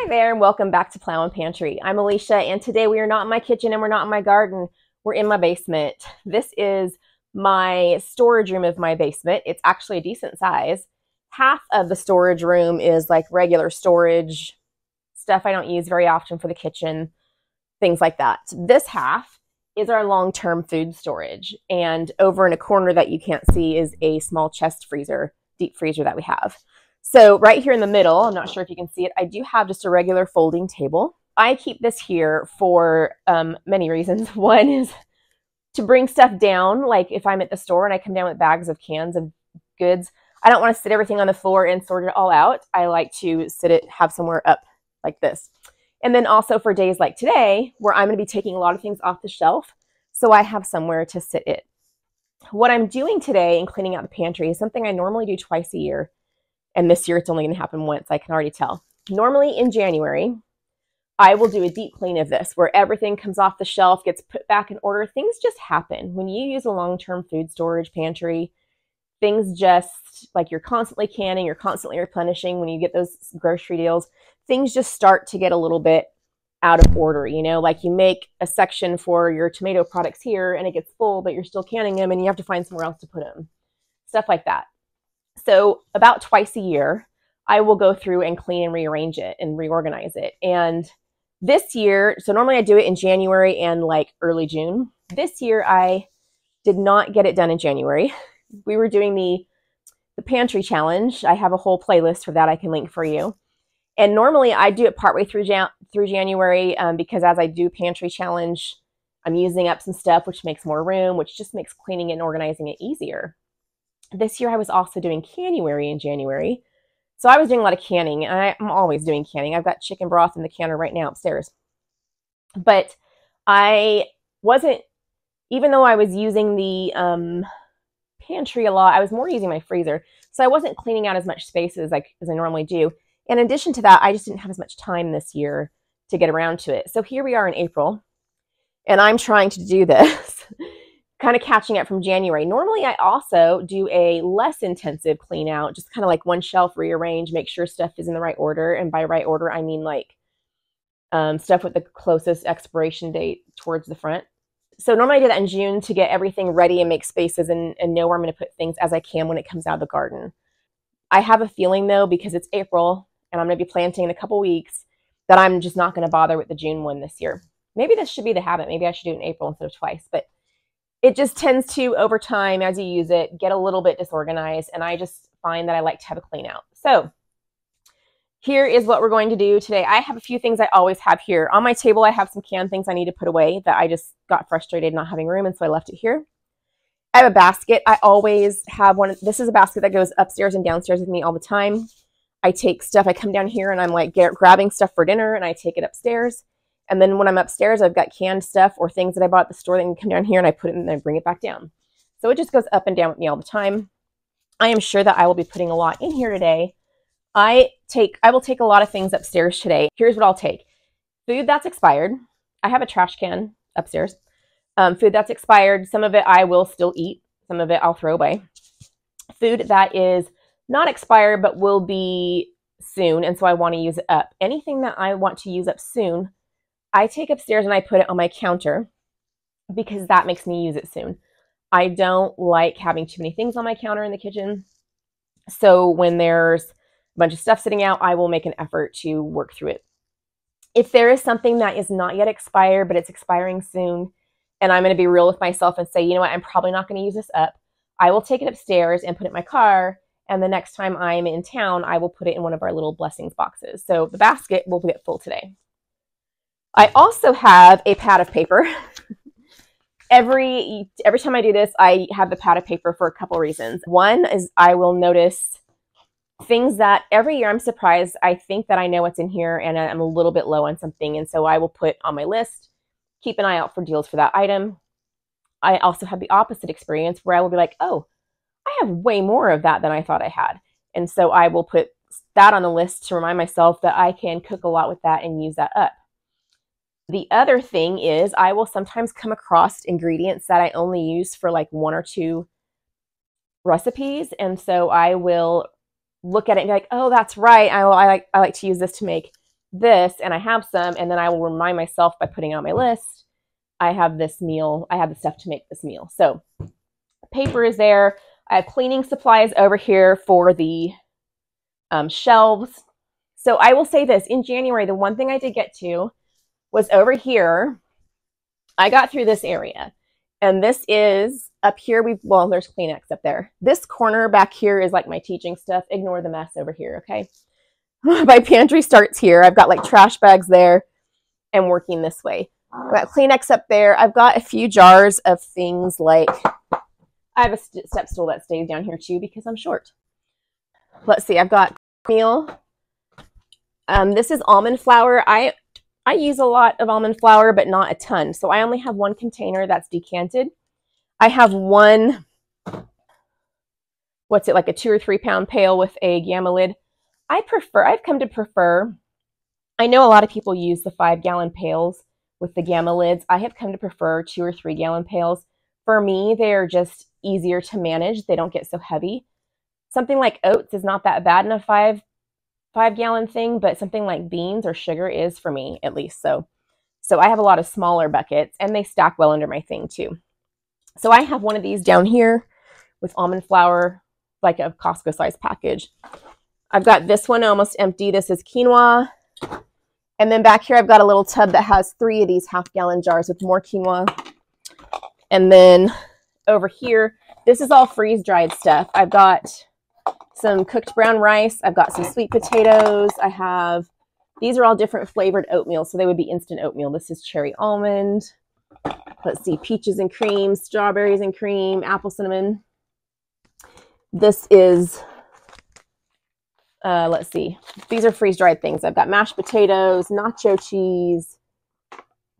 Hi there, and welcome back to Plowin' Pantry. I'm Alicia, and today we are not in my kitchen and we're not in my garden. We're in my basement. This is my storage room of my basement. It's actually a decent size. Half of the storage room is like regular storage, stuff I don't use very often for the kitchen, things like that. This half is our long-term food storage, and over in a corner that you can't see is a small chest freezer, deep freezer that we have. So right here in the middle, I'm not sure if you can see it, I do have just a regular folding table. I keep this here for many reasons. One is to bring stuff down, like if I'm at the store and I come down with bags of cans of goods, I don't want to sit everything on the floor and sort it all out. I like to have somewhere up like this. And then also for days like today, where I'm going to be taking a lot of things off the shelf, so I have somewhere to sit it. What I'm doing today in cleaning out the pantry is something I normally do twice a year. And this year it's only going to happen once, I can already tell. Normally in January, I will do a deep clean of this where everything comes off the shelf, gets put back in order. Things just happen. When you use a long-term food storage pantry, things just, like you're constantly canning, you're constantly replenishing. When you get those grocery deals, things just start to get a little bit out of order, you know, like you make a section for your tomato products here and it gets full, but you're still canning them and you have to find somewhere else to put them. Stuff like that. So about twice a year, I will go through and clean and rearrange it and reorganize it. And this year, so normally I do it in January and like early June. This year, I did not get it done in January. We were doing the pantry challenge. I have a whole playlist for that I can link for you. And normally I do it partway through January because as I do pantry challenge, I'm using up some stuff, which makes more room, which just makes cleaning and organizing it easier. This year I was also doing Canuary in January. So I was doing a lot of canning, and I'm always doing canning. I've got chicken broth in the canner right now upstairs. But I wasn't, even though I was using the pantry a lot, I was more using my freezer. So I wasn't cleaning out as much space as I normally do. In addition to that, I just didn't have as much time this year to get around to it. So here we are in April, and I'm trying to do this. Kind of catching up from January. Normally, I also do a less intensive clean out, just kind of like one shelf, rearrange, make sure stuff is in the right order. And by right order, I mean like stuff with the closest expiration date towards the front. So normally I do that in June to get everything ready and make spaces and know where I'm going to put things as I can when it comes out of the garden. I have a feeling though, because it's April and I'm going to be planting in a couple weeks, that I'm just not going to bother with the June one this year. Maybe this should be the habit. Maybe I should do it in April instead of twice, but it just tends to, over time, as you use it, get a little bit disorganized, and I just find that I like to have a clean out. So here is what we're going to do today. I have a few things I always have here. On my table, I have some canned things I need to put away that I just got frustrated not having room, and so I left it here. I have a basket. I always have one. This is a basket that goes upstairs and downstairs with me all the time. I take stuff. I come down here, and I'm like grabbing stuff for dinner, and I take it upstairs. And then when I'm upstairs, I've got canned stuff or things that I bought at the store that can come down here and I put it in there and bring it back down. So it just goes up and down with me all the time. I am sure that I will be putting a lot in here today. I will take a lot of things upstairs today. Here's what I'll take. Food that's expired. I have a trash can upstairs. Food that's expired. Some of it I will still eat. Some of it I'll throw away. Food that is not expired but will be soon, and so I want to use it up. Anything that I want to use up soon, I take upstairs and I put it on my counter because that makes me use it soon. I don't like having too many things on my counter in the kitchen. So when there's a bunch of stuff sitting out, I will make an effort to work through it. If there is something that is not yet expired, but it's expiring soon, and I'm going to be real with myself and say, you know what, I'm probably not going to use this up, I will take it upstairs and put it in my car. And the next time I'm in town, I will put it in one of our little blessings boxes. So the basket will get full today. I also have a pad of paper. Every time I do this, I have the pad of paper for a couple reasons. One is I will notice things that every year I'm surprised. I think that I know what's in here and I'm a little bit low on something. And so I will put on my list, keep an eye out for deals for that item. I also have the opposite experience where I will be like, oh, I have way more of that than I thought I had. And so I will put that on the list to remind myself that I can cook a lot with that and use that up. The other thing is I will sometimes come across ingredients that I only use for like one or two recipes. And so I will look at it and be like, oh, that's right. I like to use this to make this, and I have some, and then I will remind myself by putting it on my list, I have this meal, I have the stuff to make this meal. So paper is there. I have cleaning supplies over here for the shelves. So I will say this, in January, the one thing I did get to was over here. I got through this area, and this is up here. Well, there's Kleenex up there. This corner back here is like my teaching stuff. Ignore the mess over here, okay? My pantry starts here. I've got like trash bags there and working this way. I've got Kleenex up there. I've got a few jars of things like, I have a step stool that stays down here too because I'm short. Let's see, I've got meal. This is almond flour. I use a lot of almond flour, but not a ton. So I only have one container that's decanted. I have one, what's it, like a 2 or 3 pound pail with a gamma lid. I've come to prefer, I know a lot of people use the 5-gallon pails with the gamma lids. I have come to prefer 2 or 3 gallon pails. For me, they're just easier to manage. They don't get so heavy. Something like oats is not that bad in a 5-gallon thing, but something like beans or sugar is for me, at least. So I have a lot of smaller buckets, and they stack well under my thing too. So I have one of these down here with almond flour, like a Costco size package. I've got this one almost empty. This is quinoa. And then back here, I've got a little tub that has 3 of these 1/2-gallon jars with more quinoa. And then over here, this is all freeze-dried stuff. I've got some cooked brown rice. I've got some sweet potatoes. These are all different flavored oatmeal, so they would be instant oatmeal. This is cherry almond. Let's see, peaches and cream, strawberries and cream, apple cinnamon. This is, let's see, these are freeze-dried things. I've got mashed potatoes, nacho cheese,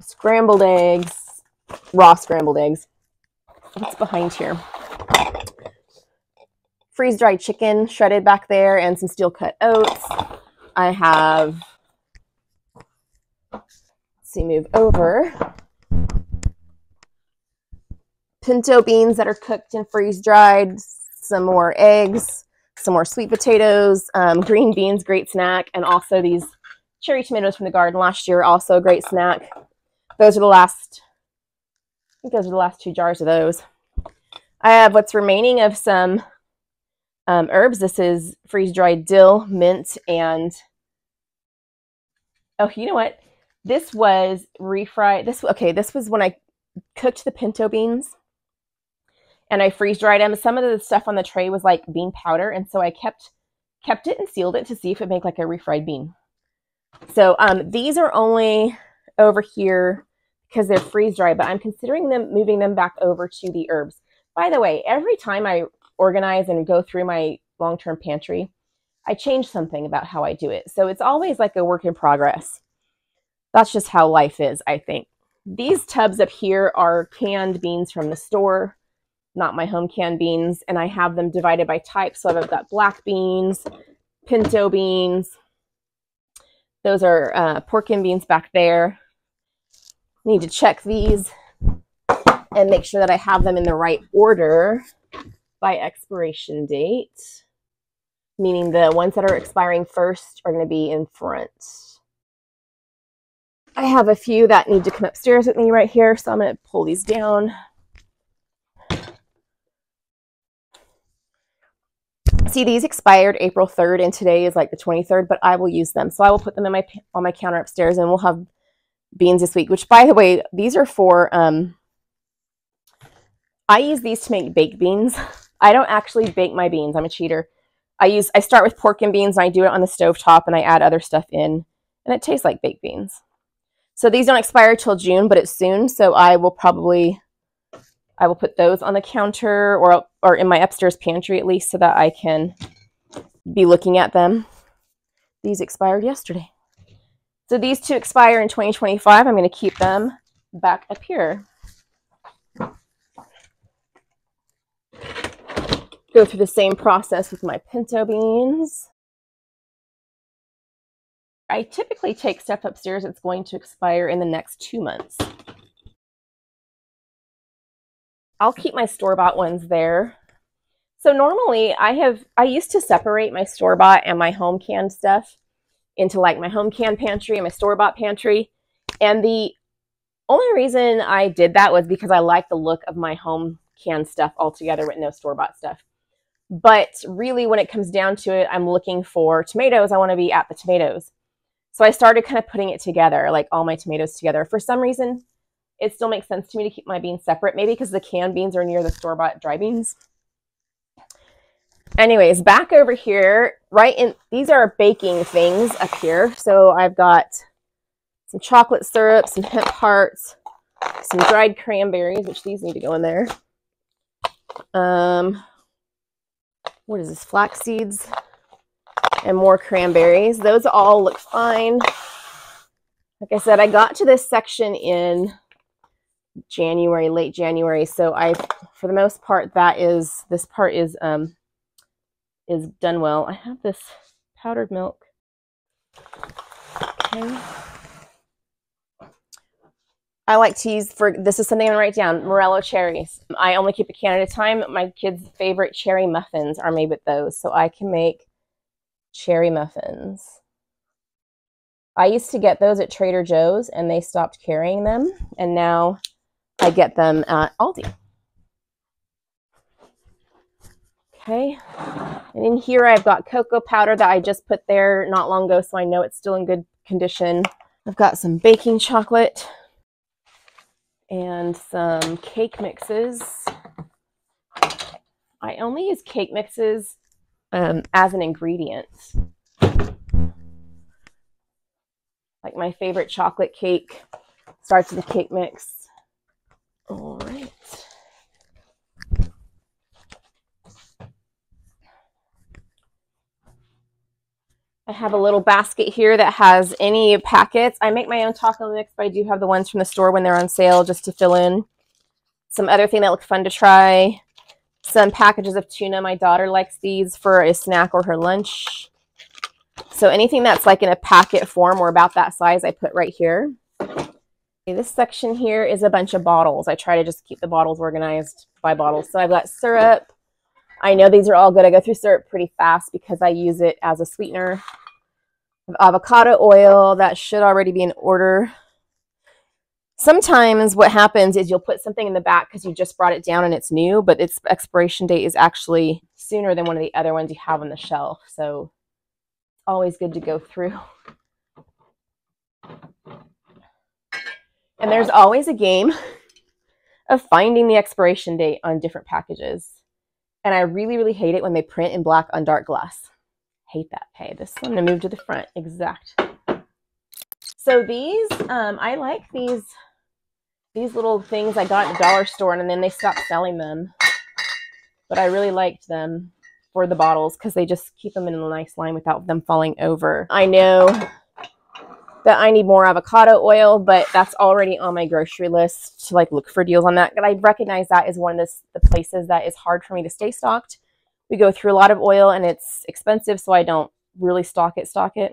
scrambled eggs, raw scrambled eggs. What's behind here? Freeze-dried chicken shredded back there and some steel-cut oats. I have, let's see, move over. Pinto beans that are cooked and freeze-dried, some more eggs, some more sweet potatoes, green beans, great snack, and also these cherry tomatoes from the garden last year, also a great snack. Those are the last, I think those are the last 2 jars of those. I have what's remaining of some herbs. This is freeze-dried dill, mint, and, oh, you know what? This was refried. This was when I cooked the pinto beans and I freeze-dried them. Some of the stuff on the tray was like bean powder, and so I kept it and sealed it to see if it made like a refried bean. So these are only over here because they're freeze-dried, but I'm considering moving them back over to the herbs. By the way, every time I organize and go through my long-term pantry, I change something about how I do it. So it's always like a work in progress. That's just how life is, I think. These tubs up here are canned beans from the store, not my home canned beans, and I have them divided by type. So I've got black beans, pinto beans. Those are pork and beans back there. Need to check these and make sure that I have them in the right order by expiration date, meaning the ones that are expiring first are going to be in front. I have a few that need to come upstairs with me right here, so I'm going to pull these down. See, these expired April 3rd, and today is like the 23rd, but I will use them. So I will put them in on my counter upstairs, and we'll have beans this week, which, by the way, these are for, I use these to make baked beans. I don't actually bake my beans. I'm a cheater. I start with pork and beans, and I do it on the stovetop, and I add other stuff in, and it tastes like baked beans. So these don't expire till June, but it's soon, so I will put those on the counter or in my upstairs pantry at least so that I can be looking at them. These expired yesterday. So these 2 expire in 2025. I'm going to keep them back up here. Go through the same process with my pinto beans. I typically take stuff upstairs that's going to expire in the next 2 months. I'll keep my store-bought ones there. So normally I used to separate my store-bought and my home canned stuff into like my home can pantry and my store-bought pantry. And the only reason I did that was because I like the look of my home canned stuff altogether with no store-bought stuff. But really, when it comes down to it, I'm looking for tomatoes. I want to be at the tomatoes. So I started kind of putting it together, like all my tomatoes together. For some reason, it still makes sense to me to keep my beans separate, maybe because the canned beans are near the store-bought dry beans. Anyways, back over here, these are baking things up here. So I've got some chocolate syrup, some hemp hearts, some dried cranberries, which these need to go in there. What is this? Flax seeds and more cranberries. Those all look fine. Like I said, I got to this section in January, late January. So for the most part, this part is done well. I have this powdered milk. Okay. I like to use, this is something I'm going to write down, Morello cherries. I only keep a can at a time. My kids' favorite cherry muffins are made with those, so I can make cherry muffins. I used to get those at Trader Joe's, and they stopped carrying them, and now I get them at Aldi. Okay, and in here I've got cocoa powder that I just put there not long ago, so I know it's still in good condition. I've got some baking chocolate and some cake mixes. I only use cake mixes as an ingredient. Like my favorite chocolate cake starts with a cake mix. All right. I have a little basket here that has any packets. I make my own taco mix, but I do have the ones from the store when they're on sale just to fill in. Some other thing that looks fun to try. Some packages of tuna. My daughter likes these for a snack or her lunch. So anything that's like in a packet form or about that size, I put right here. Okay, this section here is a bunch of bottles. I try to just keep the bottles organized by bottles. So I've got syrup. I know these are all good. I go through syrup pretty fast because I use it as a sweetener. Avocado oil, that should already be in order. Sometimes what happens is you'll put something in the back because you just brought it down and it's new, but its expiration date is actually sooner than one of the other ones you have on the shelf. So always good to go through. And there's always a game of finding the expiration date on different packages. And I really, really hate it when they print in black on dark glass. Hate that. Okay, this one, I'm going to move to the front. Exact. So these, I like these little things I got at the dollar store, and then they stopped selling them. But I really liked them for the bottles because they just keep them in a nice line without them falling over. I know that I need more avocado oil, but that's already on my grocery list to like look for deals on that. But I recognize that is one of the places that is hard for me to stay stocked. We go through a lot of oil and it's expensive, so I don't really stock it.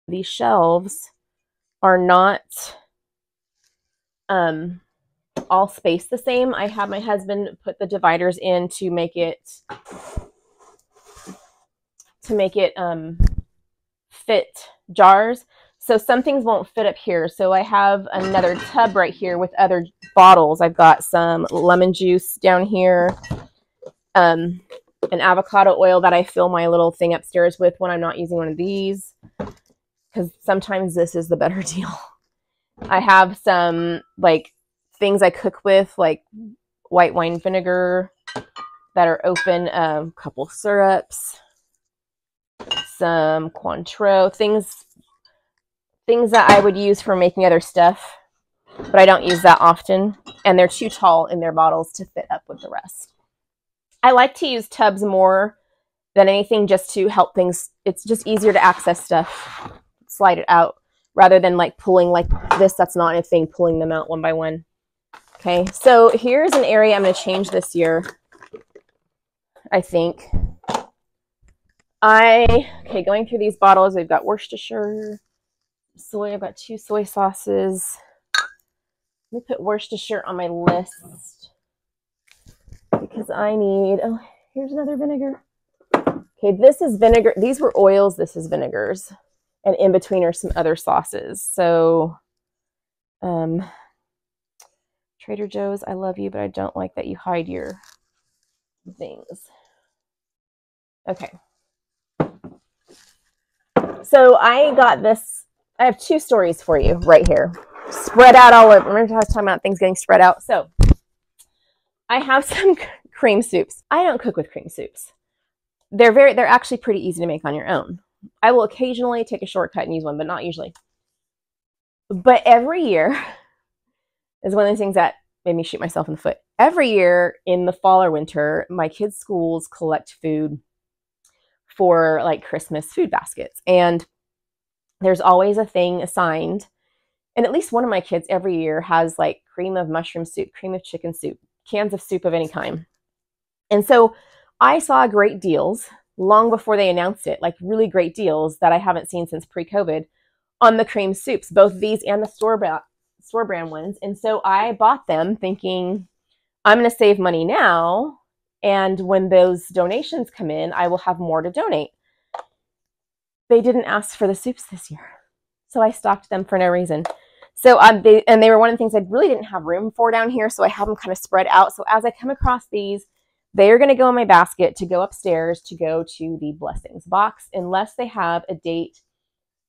These shelves are not all spaced the same. I have my husband put the dividers in to make it fit jars. So some things won't fit up here. So I have another tub right here with other bottles. I've got some lemon juice down here. An avocado oil that I fill my little thing upstairs with when I'm not using one of these, because sometimes this is the better deal. I have some like things I cook with, like white wine vinegar that are open, a couple syrups, some Cointreau, things that I would use for making other stuff, but I don't use that often, and they're too tall in their bottles to fit up with the rest. I like to use tubs more than anything just to help things. It's just easier to access stuff, slide it out, rather than like pulling like this. That's not a thing, pulling them out one by one. Okay, so here's an area I'm going to change this year, I think. Okay, going through these bottles, we've got Worcestershire, soy. I've got 2 soy sauces. Let me put Worcestershire on my list, because I need, oh, here's another vinegar. Okay, Okay, this is vinegar. These were oils. This is vinegars. And in between are some other sauces. So, Trader Joe's, I love you, but I don't like that you hide your things. Okay. So I got this. I have two stories for you right here. Spread out all over. Remember I was talking about things getting spread out? So I have some cream soups. I don't cook with cream soups. They're actually pretty easy to make on your own. I will occasionally take a shortcut and use one, but not usually. But every year is one of those things that made me shoot myself in the foot. Every year in the fall or winter, my kids' schools collect food for like Christmas food baskets. And there's always a thing assigned. And at least one of my kids every year has like cream of mushroom soup, cream of chicken soup, cans of soup of any kind. And so I saw great deals long before they announced it, like really great deals that I haven't seen since pre-COVID on the cream soups, both these and the store brand ones. And so I bought them thinking I'm going to save money now. And when those donations come in, I will have more to donate. They didn't ask for the soups this year. So I stocked them for no reason. So they were one of the things I really didn't have room for down here. So I have them kind of spread out. So as I come across these, they are going to go in my basket to go upstairs to go to the blessings box, unless they have a date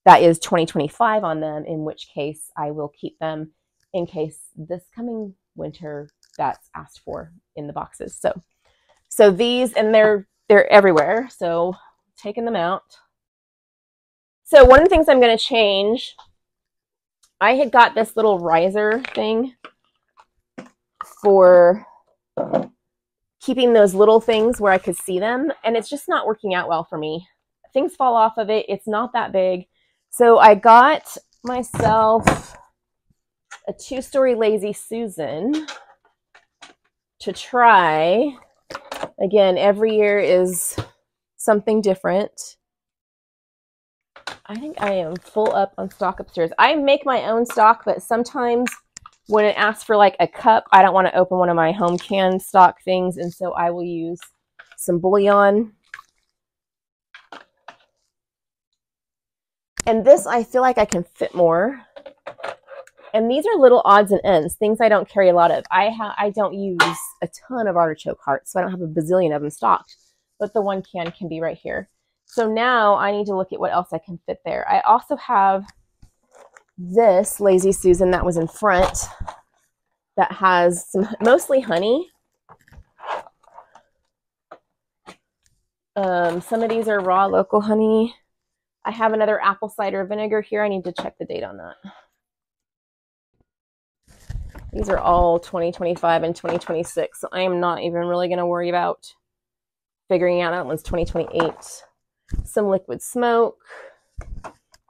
that is 2025 on them, in which case I will keep them in case this coming winter that's asked for in the boxes. So these, and they're everywhere. So taking them out. So one of the things I'm going to change, I had got this little riser thing for keeping those little things where I could see them, and it's just not working out well for me. Things fall off of it. It's not that big. So I got myself a 2-story Lazy Susan to try. Again, every year is something different. I think I am full up on stock upstairs. I make my own stock, but sometimes when it asks for like a cup, I don't want to open one of my home canned stock things, and so I will use some bouillon. And this, I feel like I can fit more. And these are little odds and ends, things I don't carry a lot of. I don't use a ton of artichoke hearts, so I don't have a bazillion of them stocked. But the one can be right here. So now I need to look at what else I can fit there. I also have this Lazy Susan that was in front that has some mostly honey. Some of these are raw local honey. I have another apple cider vinegar here. I need to check the date on that. These are all 2025 and 2026, so I am not even really going to worry about figuring out that one's 2028. Some liquid smoke.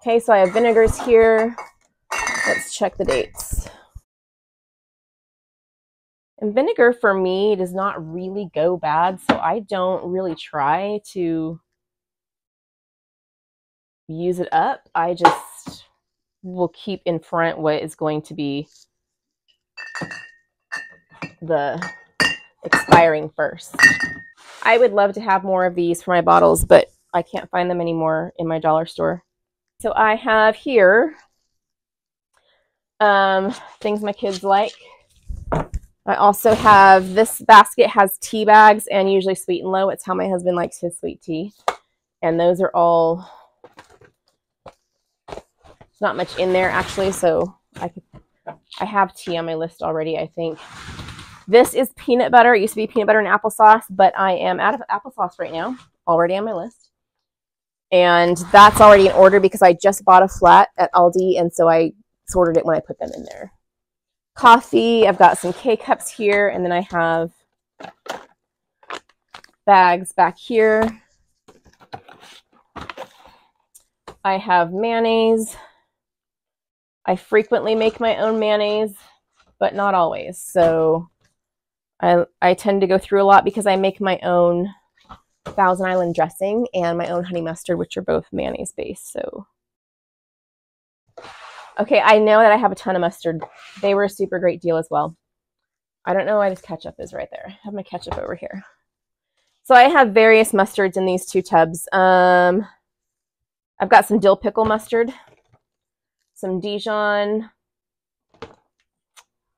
Okay, so I have vinegars here. Let's check the dates. And vinegar for me does not really go bad, so I don't really try to use it up. I just will keep in front what is going to be the expiring first. I would love to have more of these for my bottles, but I can't find them anymore in my dollar store. So I have here things my kids like. I also have, this basket has tea bags and usually Sweet and Low. It's how my husband likes his sweet tea. And those are all, there's not much in there actually, so I have tea on my list already, I think. This is peanut butter. It used to be peanut butter and applesauce, but I am out of applesauce right now, already on my list. And that's already in order because I just bought a flat at Aldi, and so I sorted it when I put them in there. Coffee, I've got some K-cups here, and then I have bags back here. I have mayonnaise. I frequently make my own mayonnaise, but not always. So I tend to go through a lot because I make my own Thousand Island dressing and my own honey mustard, which are both mayonnaise based. So, okay, I know that I have a ton of mustard. They were a super great deal as well. I don't know why this ketchup is right there. I have my ketchup over here. So I have various mustards in these 2 tubs. I've got some dill pickle mustard, some Dijon.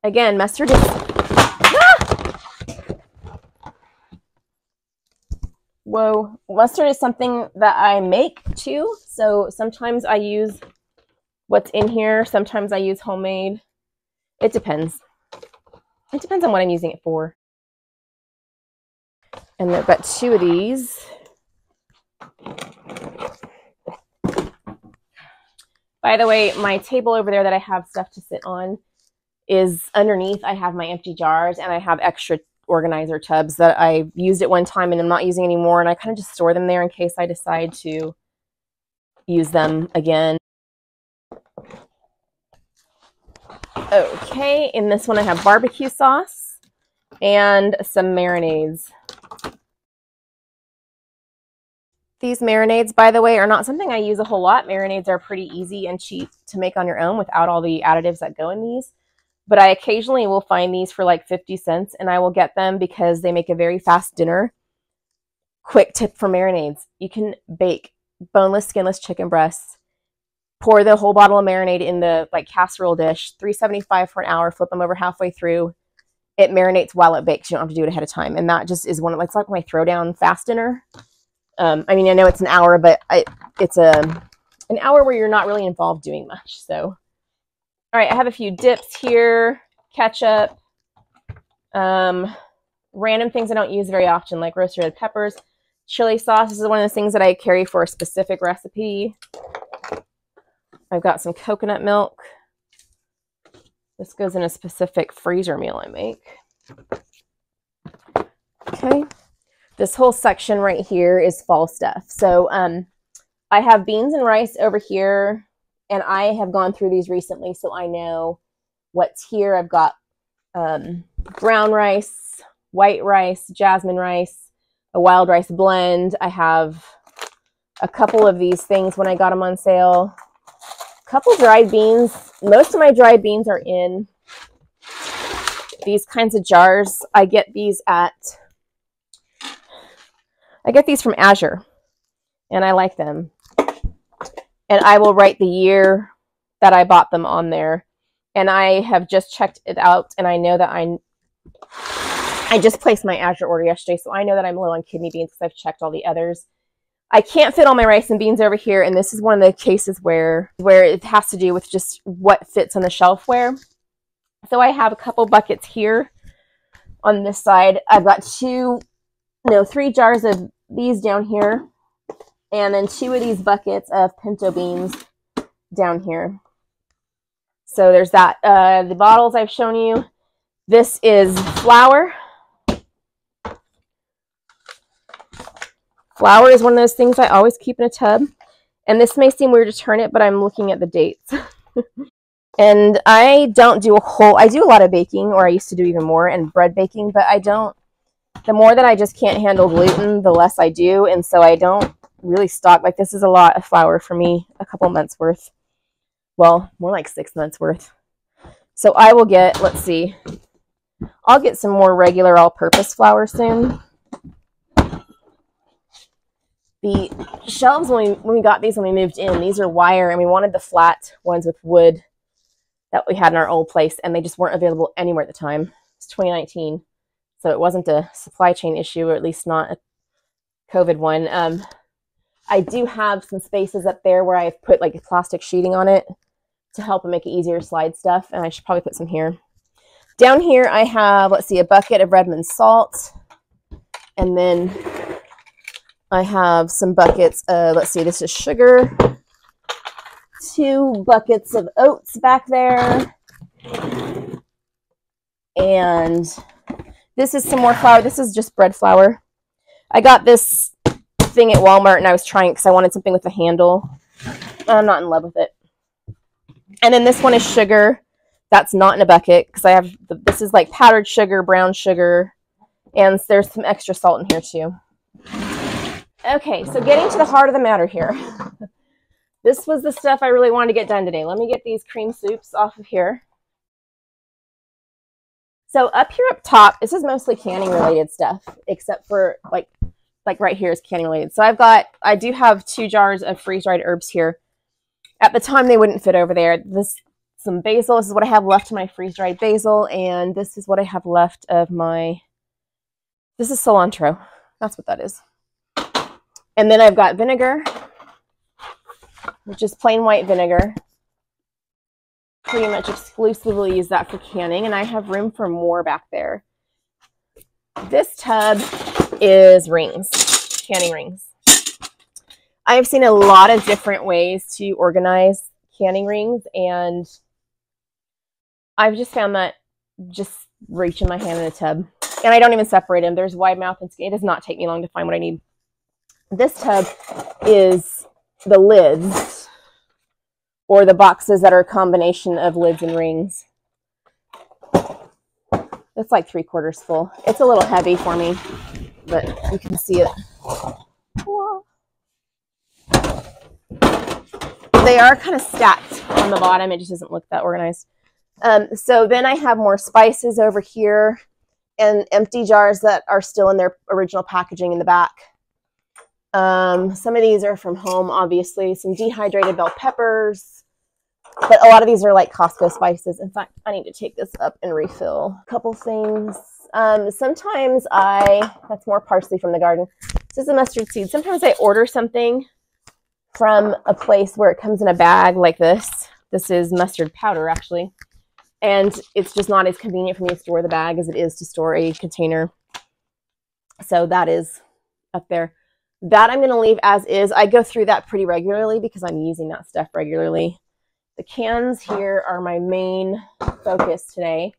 Again, mustard is... Whoa. Mustard is something that I make too. So sometimes I use what's in here. Sometimes I use homemade. It depends. It depends on what I'm using it for. And I've got 2 of these. By the way, my table over there that I have stuff to sit on is underneath. I have my empty jars and I have extra organizer tubs that I used at one time and I'm not using anymore. And I kind of just store them there in case I decide to use them again. Okay, in this one I have barbecue sauce and some marinades. These marinades, by the way, are not something I use a whole lot. Marinades are pretty easy and cheap to make on your own without all the additives that go in these. But I occasionally will find these for like 50 cents and I will get them because they make a very fast dinner. Quick tip for marinades. You can bake boneless, skinless chicken breasts. Pour the whole bottle of marinade in the like casserole dish, $3.75 for an hour, flip them over halfway through. It marinates while it bakes. You don't have to do it ahead of time. And that just is one of, it's like my throwdown fast dinner. I mean, I know it's an hour, but it's an hour where you're not really involved doing much. So, all right, I have a few dips here, ketchup, random things I don't use very often, like roasted red peppers, chili sauce. This is one of the things that I carry for a specific recipe. I've got some coconut milk. This goes in a specific freezer meal I make. Okay. This whole section right here is fall stuff. So I have beans and rice over here, and I have gone through these recently, so I know what's here. I've got brown rice, white rice, jasmine rice, a wild rice blend. I have a couple of these things when I got them on sale. A couple dried beans. Most of my dried beans are in these kinds of jars. I get these from Azure, and I like them. And I will write the year that I bought them on there. And I have just checked it out, and I know that I just placed my Azure order yesterday, so I know that I'm low on kidney beans because I've checked all the others. I can't fit all my rice and beans over here, and this is one of the cases where it has to do with just what fits on the shelf where. So I have a couple buckets here on this side. I've got 3 jars of these down here, and then 2 of these buckets of pinto beans down here. So there's that. The bottles I've shown you. This is flour. Flour is one of those things I always keep in a tub. And this may seem weird to turn it, but I'm looking at the dates. And I don't do I do a lot of baking, or I used to do even more, and bread baking, but I don't. The more that I just can't handle gluten, the less I do. And so I don't really stock. Like, this is a lot of flour for me, a couple months worth. Well, more like 6 months worth. So I will get, let's see, I'll get some more regular all-purpose flour soon. The shelves, when we got these when we moved in, these are wire, and we wanted the flat ones with wood that we had in our old place, and they just weren't available anywhere at the time. It's 2019, so it wasn't a supply chain issue, or at least not a COVID one. I do have some spaces up there where I've put like plastic sheeting on it to help and make it easier to slide stuff, and I should probably put some here. Down here I have, let's see, a bucket of Redmond salt, and then I have some buckets of, let's see, this is sugar, 2 buckets of oats back there, and this is some more flour. This is just bread flour. I got this thing at Walmart, and I was trying it because I wanted something with a handle. I'm not in love with it. And then this one is sugar. That's not in a bucket because I have, this is like powdered sugar, brown sugar, and there's some extra salt in here too. Okay, so getting to the heart of the matter here. This was the stuff I really wanted to get done today. Let me get these cream soups off of here. So up here up top, this is mostly canning related stuff, except for like like right here is canning related. So I do have 2 jars of freeze-dried herbs here. At the time, they wouldn't fit over there. Some basil. This is what I have left of my freeze-dried basil, and this is what I have left of my. This is cilantro. That's what that is. And then I've got vinegar, which is plain white vinegar. Pretty much exclusively use that for canning, and I have room for more back there. This tub is rings, canning rings. I have seen a lot of different ways to organize canning rings, and I've just found that just reaching my hand in a tub. And I don't even separate them. There's wide mouth and skinny. It does not take me long to find what I need. This tub is the lids, or the boxes that are a combination of lids and rings. It's like 3/4 full. It's a little heavy for me, but you can see it. They are kind of stacked on the bottom. It just doesn't look that organized. So then I have more spices over here and empty jars that are still in their original packaging in the back. Some of these are from home, obviously. Some dehydrated bell peppers. But a lot of these are like Costco spices. In fact, I need to take this up and refill a couple things. Sometimes that's more parsley from the garden. This is a mustard seed. Sometimes I order something from a place where it comes in a bag like this. This is mustard powder, actually. And it's just not as convenient for me to store the bag as it is to store a container. So that is up there. That I'm going to leave as is. I go through that pretty regularly because I'm using that stuff regularly. The cans here are my main focus today.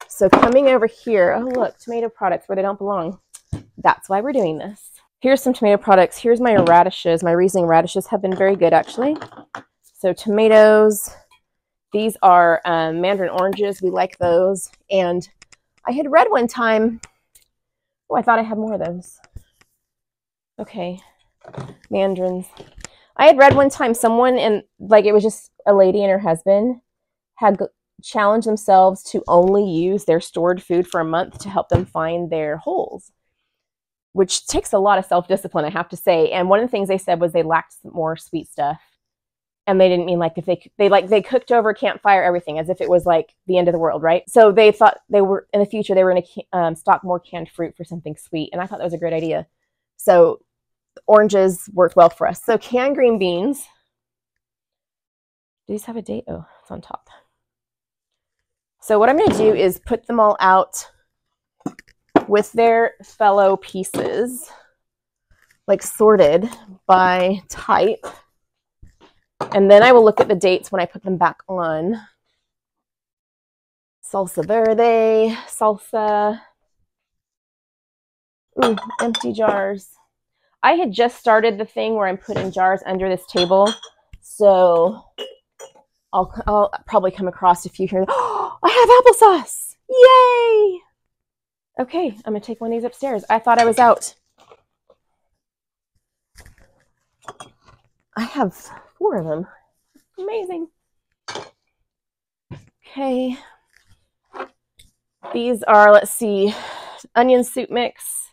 So coming over here, oh look, tomato products where they don't belong. That's why we're doing this. Here's some tomato products. Here's my radishes. My Riesling radishes have been very good, actually. So tomatoes. These are mandarin oranges. We like those. And I had read one time, oh, I thought I had more of those. Okay, mandarins. I had read one time someone, and like it was just a lady and her husband, had challenged themselves to only use their stored food for a month to help them find their holes, which takes a lot of self-discipline, I have to say. And one of the things they said was they lacked more sweet stuff. And they didn't mean like if they cooked over a campfire everything as if it was like the end of the world, right? So they thought they were in the future they were going to stock more canned fruit for something sweet, and I thought that was a great idea. So oranges worked well for us. So canned green beans. Do these have a date? Oh, it's on top. So what I'm going to do is put them all out with their fellow pieces, like sorted by type. And then I will look at the dates when I put them back on. Salsa verde, salsa. Ooh, empty jars. I had just started the thing where I'm putting jars under this table. So I'll probably come across a few here. Oh, I have applesauce. Yay! Okay, I'm going to take one of these upstairs. I thought I was out. I have 4 of them. Amazing. Okay. These are, let's see, onion soup mix,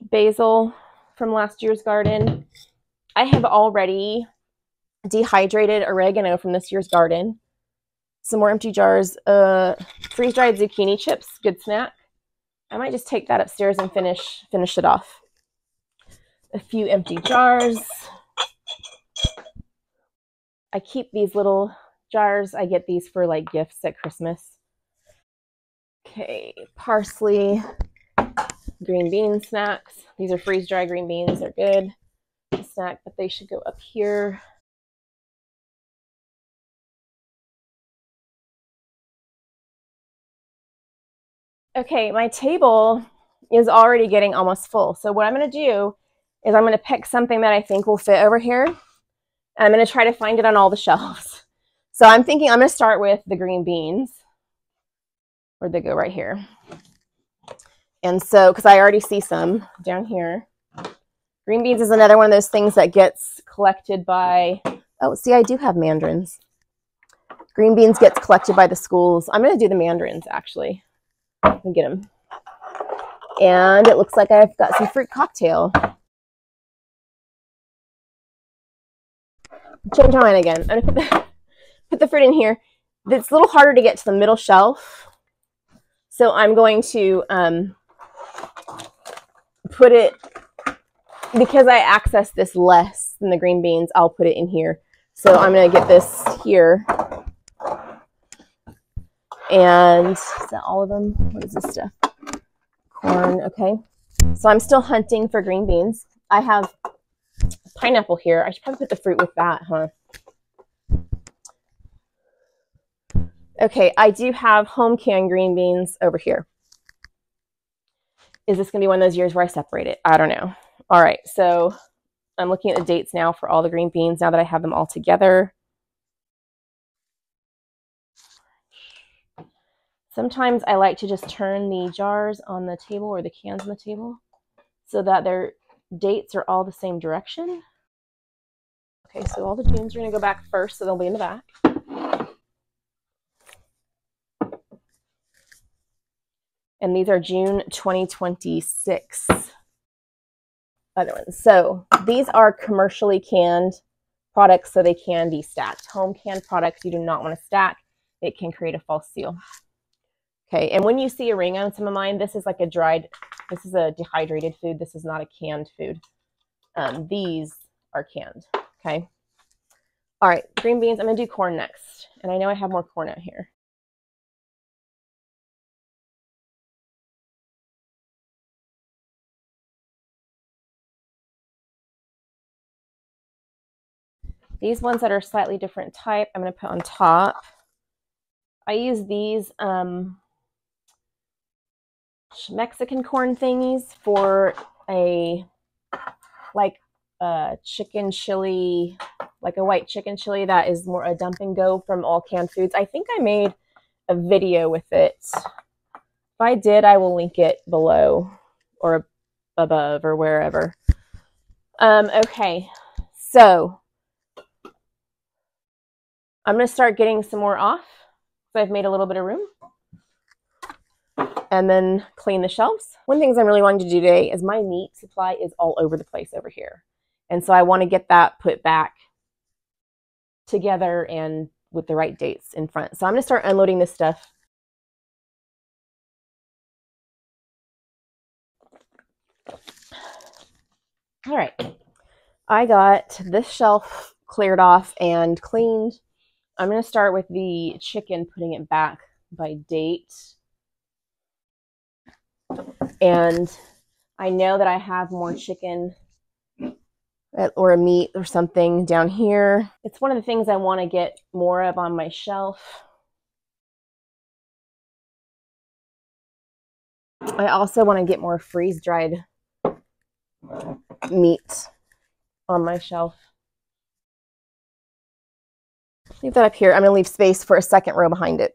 basil from last year's garden. I have already dehydrated oregano from this year's garden. Some more empty jars. Freeze-dried zucchini chips, good snack. I might just take that upstairs and finish it off. A few empty jars. I keep these little jars. I get these for like gifts at Christmas. Okay, parsley, green bean snacks. These are freeze-dried green beans. They're good. Snack, but they should go up here. Okay, my table is already getting almost full. So what I'm going to do is I'm going to pick something that I think will fit over here. And I'm going to try to find it on all the shelves. So I'm thinking I'm going to start with the green beans. Where'd they go? Right here. And so, because I already see some down here. Green beans is another one of those things that gets collected by, oh, see, I do have mandarins. Green beans gets collected by the schools. I'm going to do the mandarins, actually. Let me get them. And it looks like I've got some fruit cocktail. Change my mind again. I'm gonna put the fruit in here. It's a little harder to get to the middle shelf, so I'm going to put it, because I access this less than the green beans, I'll put it in here. So I'm going to get this here. And is that all of them? What is this stuff? Corn, okay. So I'm still hunting for green beans. I have pineapple here. I should probably put the fruit with that, huh? Okay, I do have home canned green beans over here. Is this going to be one of those years where I separate it? I don't know. All right, so I'm looking at the dates now for all the green beans now that I have them all together. Sometimes I like to just turn the jars on the table or the cans on the table so that their dates are all the same direction. Okay, so all the Junes are going to go back first, so they'll be in the back. And these are June 2026 other ones. So these are commercially canned products, so they can be stacked. Home canned products you do not want to stack. It can create a false seal. Okay, and when you see a ring on some of mine, this is like this is a dehydrated food. This is not a canned food. These are canned, okay? All right, green beans, I'm gonna do corn next. And I know I have more corn out here. These ones that are slightly different type, I'm gonna put on top. I use these Mexican corn thingies for a chicken chili, like a white chicken chili that is more a dump and go from all canned foods. I think I made a video with it. If I did, I will link it below or above or wherever. Okay, so I'm going to start getting some more off. So I've made a little bit of room. And then clean the shelves. One of the things I'm really wanting to do today is my meat supply is all over the place over here. And so I want to get that put back together and with the right dates in front. So I'm going to start unloading this stuff. All right. I got this shelf cleared off and cleaned. I'm going to start with the chicken, putting it back by date. And I know that I have more chicken or a meat or something down here. It's one of the things I want to get more of on my shelf. I also want to get more freeze-dried meat on my shelf. Leave that up here. I'm going to leave space for a second row behind it.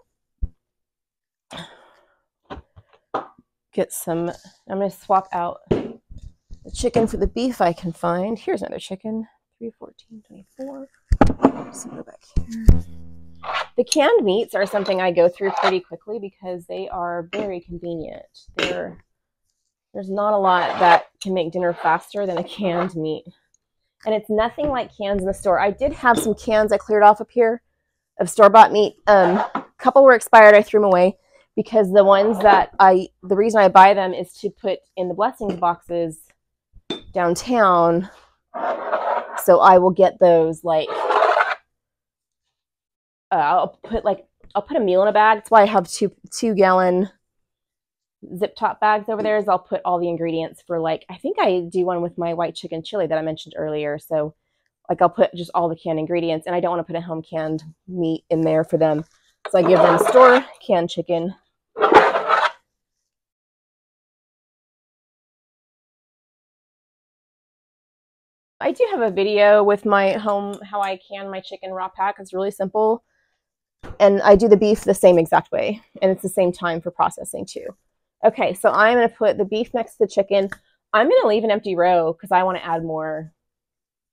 Get some, I'm going to swap out the chicken for the beef I can find. Here's another chicken, 314.24. Let's go back here. The canned meats are something I go through pretty quickly because they are very convenient. There's not a lot that can make dinner faster than a canned meat. And it's nothing like cans in the store. I did have some cans I cleared off up here of store-bought meat. A couple were expired. I threw them away because the ones that the reason I buy them is to put in the blessings boxes downtown. So I will get those like, I'll put a meal in a bag. That's why I have two gallon zip top bags over there. Is I'll put all the ingredients for I think I do one with my white chicken chili that I mentioned earlier. So I'll put just all the canned ingredients, and I don't want to put a home canned meat in there for them. So I give them store canned chicken. I do have a video with my home, how I can my chicken raw pack. It's really simple. And I do the beef the same exact way. And it's the same time for processing too. Okay, so I'm going to put the beef next to the chicken. I'm going to leave an empty row because I want to add more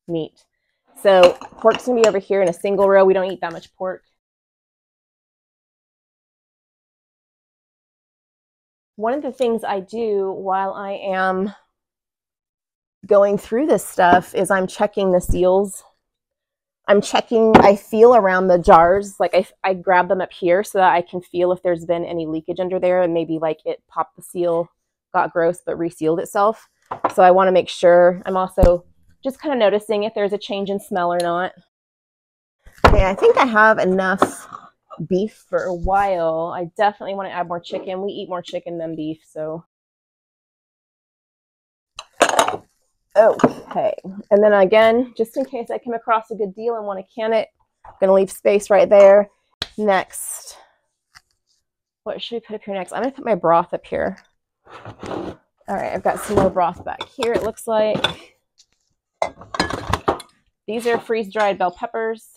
meat. So pork's going to be over here in a single row. We don't eat that much pork. one of the things I do while I am going through this stuff is I'm checking the seals. I feel around the jars, like I grab them up here so that I can feel if there's been any leakage under there, and maybe like it popped the seal, got gross, but resealed itself. So I want to make sure. I'm also just kind of noticing if there's a change in smell or not. Okay, I think I have enough beef for a while. I definitely want to add more chicken. We eat more chicken than beef, so. Okay, and then again, just in case I come across a good deal and want to can it, I'm going to leave space right there. Next, what should we put up here next? I'm going to put my broth up here. All right, I've got some more broth back here, it looks like. These are freeze-dried bell peppers.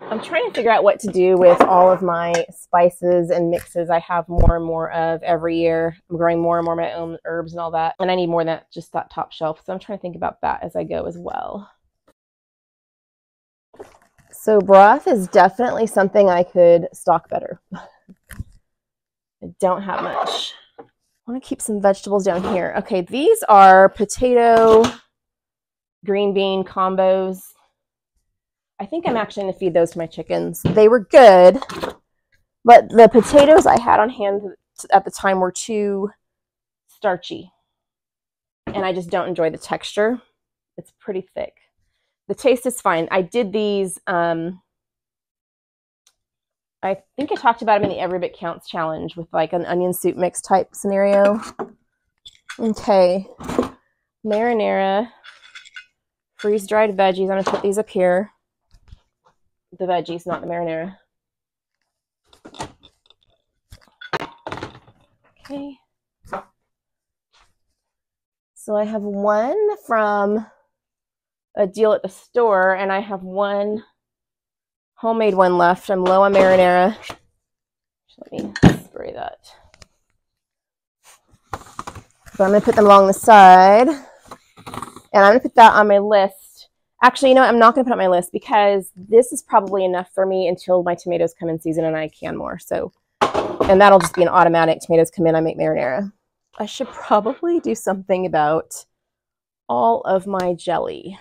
I'm trying to figure out what to do with all of my spices and mixes I have more and more of every year. I'm growing more and more of my own herbs and all that. And I need more than just that top shelf. So I'm trying to think about that as I go as well. So broth is definitely something I could stock better. I don't have much. I want to keep some vegetables down here. Okay, these are potato, green bean combos. I think I'm actually going to feed those to my chickens. They were good, but the potatoes I had on hand at the time were too starchy, and I just don't enjoy the texture. It's pretty thick. The taste is fine. I did these, I think I talked about them in the Every Bit Counts challenge with like an onion soup mix type scenario. Okay, marinara, freeze-dried veggies. I'm going to put these up here. The veggies, not the marinara. Okay. So I have one from a deal at the store, and I have one homemade one left. I'm low on marinara. Let me spray that. So I'm going to put them along the side, and I'm going to put that on my list. Actually, you know what? I'm not going to put it on my list because this is probably enough for me until my tomatoes come in season and I can more. So, and that'll just be an automatic. Tomatoes come in, I make marinara. I should probably do something about all of my jelly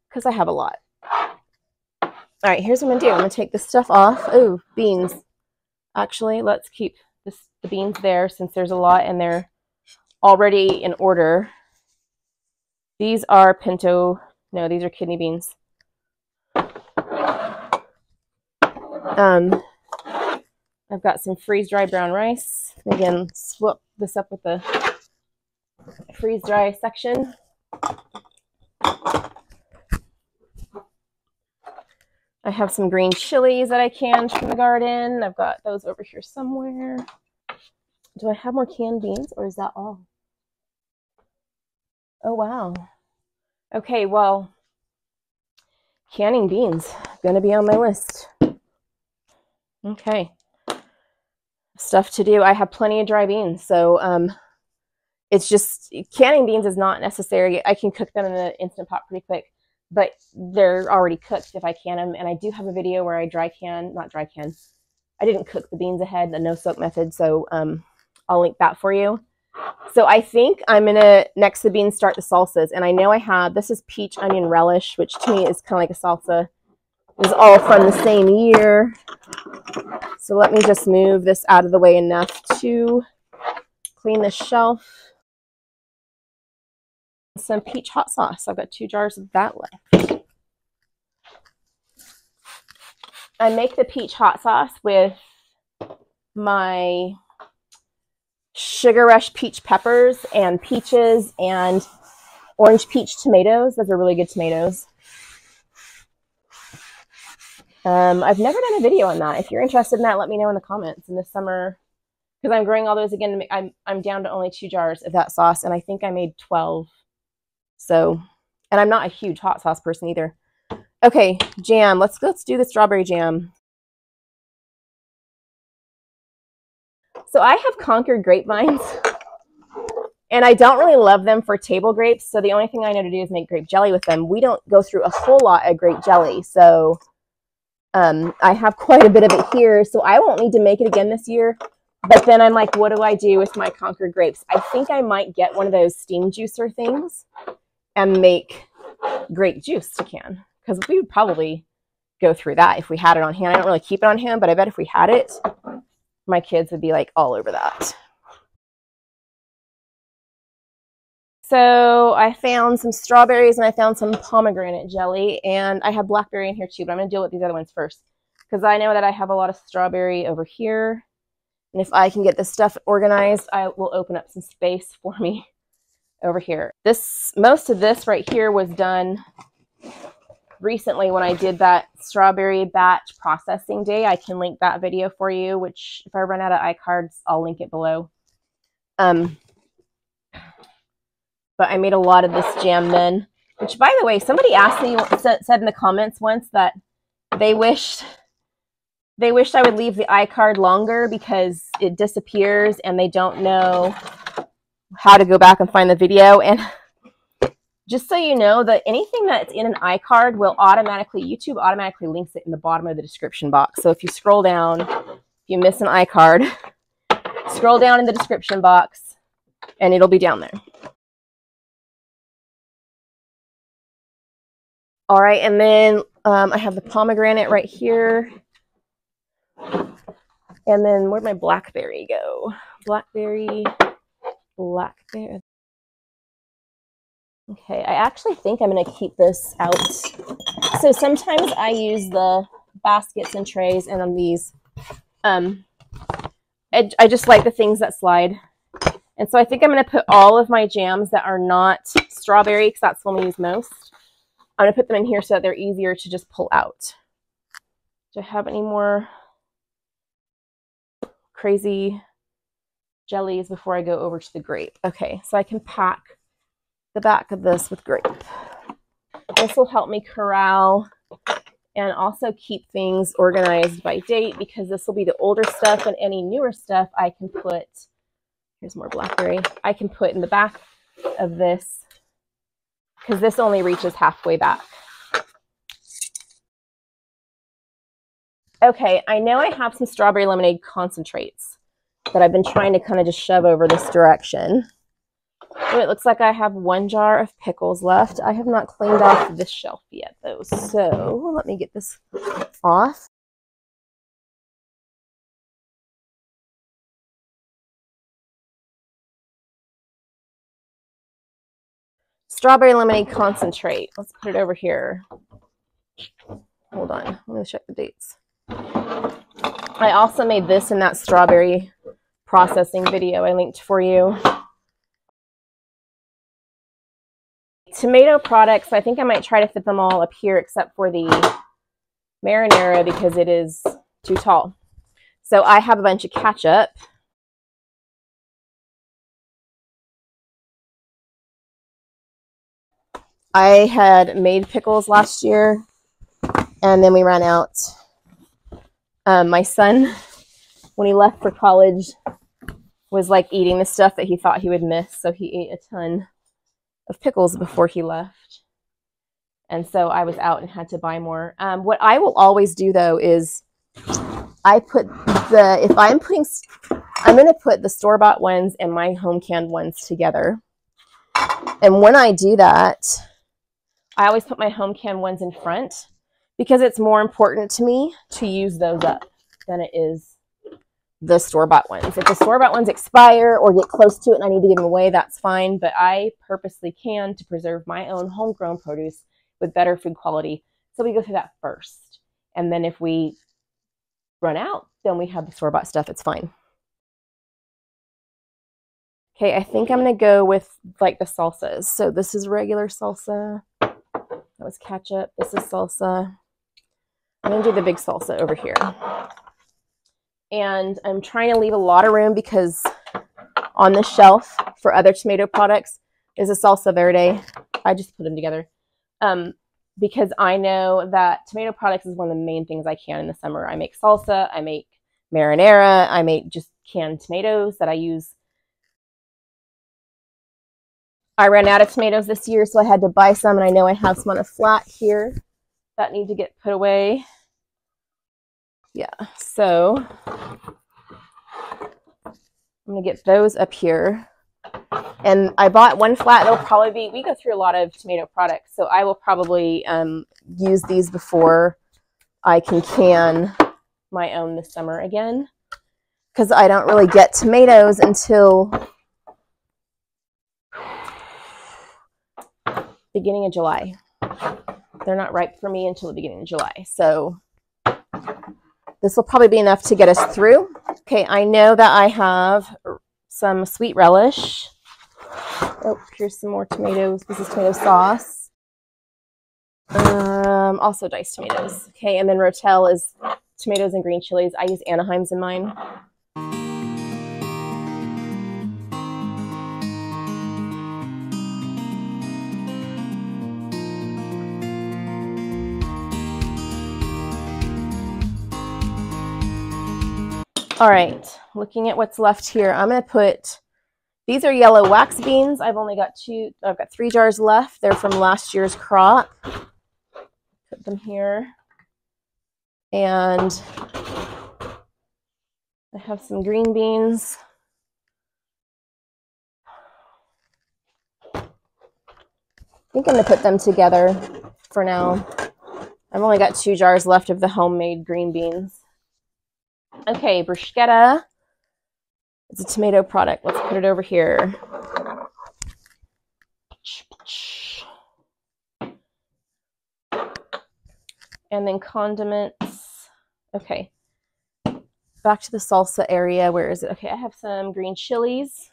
because I have a lot. All right, here's what I'm going to do. I'm going to take this stuff off. Oh, beans. Actually, let's keep the beans there since there's a lot and they're already in order. These are pinto, no, these are kidney beans. I've got some freeze-dried brown rice. Again, swap this up with the freeze-dry section. I have some green chilies that I canned from the garden. I've got those over here somewhere. Do I have more canned beans or is that all? Oh, wow. Okay, well, canning beans, gonna be on my list. Okay, stuff to do. I have plenty of dry beans, so it's just, canning beans is not necessary. I can cook them in the Instant Pot pretty quick, but they're already cooked if I can them. And I do have a video where I I didn't cook the beans ahead, the no-soak method, so I'll link that for you. So I think I'm going to, next to the beans, start the salsas. And I know I have, this is peach onion relish, which to me is kind of like a salsa. This is all from the same year. So let me just move this out of the way enough to clean the shelf. Some peach hot sauce. I've got 2 jars of that left. I make the peach hot sauce with my Sugar Rush peach peppers and peaches and orange peach tomatoes. Those are really good tomatoes. I've never done a video on that. If you're interested in that, let me know in the comments. In the summer, because I'm growing all those again, I'm down to only 2 jars of that sauce, and I think I made 12. So, and I'm not a huge hot sauce person either. Okay, jam. Let's do the strawberry jam. So I have Concord grapevines, And I don't really love them for table grapes, so the only thing I know to do is make grape jelly with them. We don't go through a whole lot of grape jelly, so I have quite a bit of it here, so I won't need to make it again this year. But then I'm like, what do I do with my Concord grapes? I think I might get one of those steam juicer things and make grape juice to can, because we would probably go through that if we had it on hand. I don't really keep it on hand, but I bet if we had it, my kids would be like all over that. So I found some strawberries and I found some pomegranate jelly, and I have blackberry in here too, but I'm going to deal with these other ones first because I know that I have a lot of strawberry over here. And if I can get this stuff organized, I will open up some space for me over here. Most of this right here was done recently when I did that strawberry batch processing day. I can link that video for you, which if I run out of iCards, I'll link it below. But I made a lot of this jam then, which, by the way, somebody asked me, said in the comments once that they wished I would leave the iCard longer because it disappears and they don't know how to go back and find the video. And just so you know, that anything that's in an iCard will YouTube automatically links it in the bottom of the description box. So if you scroll down, if you miss an iCard, scroll down in the description box and it'll be down there. All right, and then I have the pomegranate right here. And then where'd my blackberry go? Blackberry. Okay, I actually think I'm going to keep this out. So sometimes I use the baskets and trays, and on these, I just like the things that slide. And so I think I'm going to put all of my jams that are not strawberry, because that's the one we use most. I'm going to put them in here so that they're easier to just pull out. Do I have any more crazy jellies before I go over to the grape? Okay, so I can pack the back of this with grape. This will help me corral and also keep things organized by date, because this will be the older stuff, and any newer stuff I can put, here's more blackberry, I can put in the back of this, because this only reaches halfway back. Okay, I know I have some strawberry lemonade concentrates that I've been trying to kind of just shove over this direction. Oh, it looks like I have 1 jar of pickles left. I have not cleaned off this shelf yet, though, so let me get this off. Strawberry lemonade concentrate. Let's put it over here. Hold on, let me check the dates. I also made this in that strawberry processing video I linked for you. Tomato products, I think I might try to fit them all up here except for the marinara because it is too tall. So I have a bunch of ketchup. I had made pickles last year and then we ran out. My son, when he left for college, was like eating the stuff that he thought he would miss. So he ate a ton of pickles before he left. And so I was out and had to buy more. What I will always do though is I put I'm going to put the store-bought ones and my home canned ones together. And when I do that, I always put my home canned ones in front because it's more important to me to use those up than it is the store-bought ones. If the store-bought ones expire or get close to it and I need to give them away, that's fine. But I purposely can to preserve my own homegrown produce with better food quality. So we go through that first. And then if we run out, then we have the store-bought stuff. It's fine. Okay, I think I'm going to go with like the salsas. So this is regular salsa. That was ketchup. This is salsa. I'm going to do the big salsa over here. And I'm trying to leave a lot of room because on the shelf for other tomato products is a salsa verde. I just put them together because I know that tomato products is one of the main things I can in the summer. I make salsa, I make marinara, I make just canned tomatoes that I use I ran out of tomatoes this year, so I had to buy some, and I know I have some on a flat here that need to get put away. Yeah, so I'm going to get those up here. And I bought one flat. It'll probably be, we go through a lot of tomato products, so I will probably use these before I can my own this summer again, because I don't really get tomatoes until beginning of July. They're not ripe for me until the beginning of July. So this will probably be enough to get us through. Okay, I know that I have some sweet relish. Oh, here's some more tomatoes. This is tomato sauce. Also diced tomatoes. Okay, and then Rotel is tomatoes and green chilies. I use Anaheim's in mine. All right, looking at what's left here, I'm going to put, these are yellow wax beans. I've got 3 jars left. They're from last year's crop. Put them here. And I have some green beans. I think I'm going to put them together for now. I've only got 2 jars left of the homemade green beans. Okay, bruschetta. It's a tomato product. Let's put it over here. And then condiments. Okay. Back to the salsa area. Where is it? Okay, I have some green chilies.